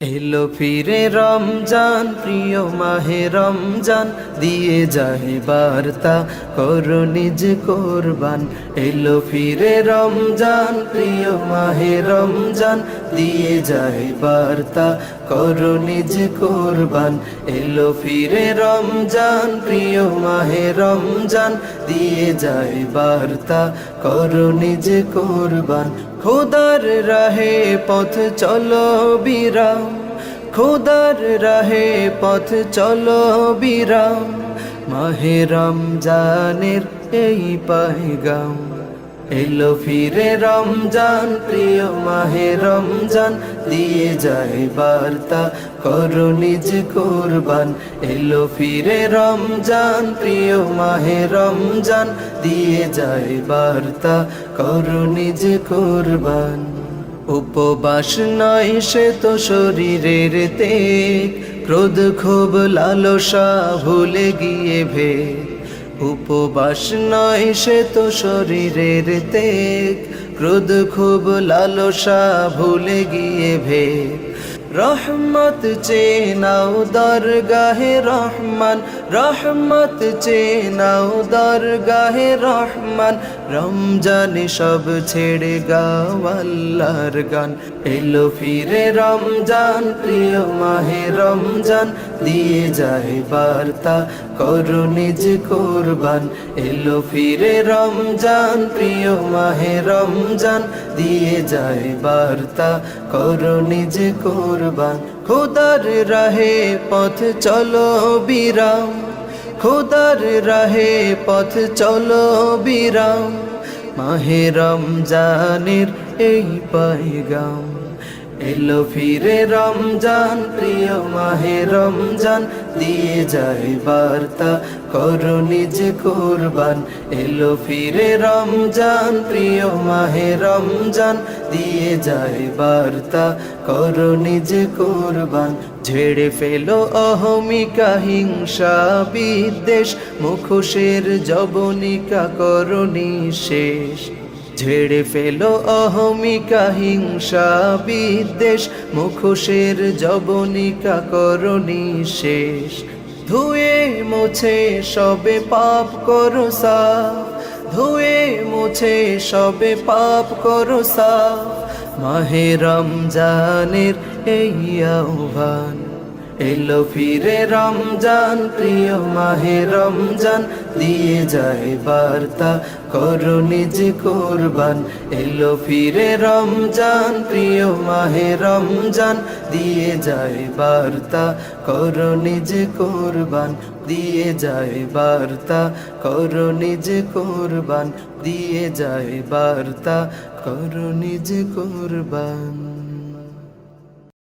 এলো ফিরে রমজান, প্রিয় মাহে রমজান, দিয়ে যায় বার্তা করো নিজ কোরবান। এলো ফিরে রমজান, প্রিয় মাহে রমজান, দিয়ে যায় বার্তা করো নিজ কোরবান। এলো ফিরে রমজান, প্রিয় মাহে রমজান, দিয়ে যায় বার্তা করো নিজ কোরবান। খোদার রাহে পথ চলো বিরাম, খোদার রাহে পথ চলো বিরাম, মাহে রমজানের এই পায়গাম। এলো ফিরে রমজান, প্রিয় মাহে রমজান, দিয়ে যায় বার্তা করো নিজ কোরবান। এলো ফিরে রমজান, প্রিয় মাহে রমজান, দিয়ে যায় বার্তা করো নিজ কোরবান। উপবাস নয় সে তো শরীরের তেগ, ক্রোধ ক্ষোভ লালসা ভুলে গিয়ে ভেদ। উপবাস নয় সে তো শরীরের তেগ, ক্রোধ ক্ষোভ লালসা ভুলে গিয়ে ভেদ। রহমত চেয়ে নাও দরগাহে রহমান, রহমত চেয়ে নাও দরগাহে রহমান। রমজানে সব ছেড়ে গাও আল্লাহর গান। এলো ফিরে রমজান, প্রিয় মাহে রমজান, দিয়ে যায় বার্তা করো নিজ কোরবান। এলো ফিরে রমজান, প্রিয় মাহে রমজান, দিয়ে যায় বার্তা করো নিজ কোরবান। খোদার রাহে পথ চলো বিরাম, খোদার রাহে পথ চলো বিরাম, মাহে রমজানের এই পায়গাম। এলো ফিরে রমজান, প্রিয় মাহে রমজান, দিয়ে যায় বার্তা করো নিজ কোরবান। এলো ফিরে রমজান, প্রিয় মাহে রমজান, দিয়ে যায় বার্তা করো নিজ কোরবান। ঝেড়ে ফেলো অহমিকা হিংসা বিদ্বেষ, মুখোশের জবনিকা করো নিঃশেষ। ঝেড়ে ফেলো অহমিকা হিংসা বিদ্বেষ, মুখোশের জবনিকা করো নিঃশেষ। ধুয়ে মুছে সবে পাপ করো সাফ, ধুয়ে মুছে সবে পাপ করো সাফ, মাহে রমজানের এই আহ্বান। এলো ফিরে রমজান, প্রিয় মাহে রমজান, দিয়ে যায় বার্তা করো নিজ কোরবান। এলো ফিরে রমজান, প্রিয় মাহে রমজান, দিয়ে যায় বার্তা করো নিজ কোরবান। দিয়ে যায় বার্তা করো নিজ কোরবান, দিয়ে যায় বার্তা করো নিজ কোরবান।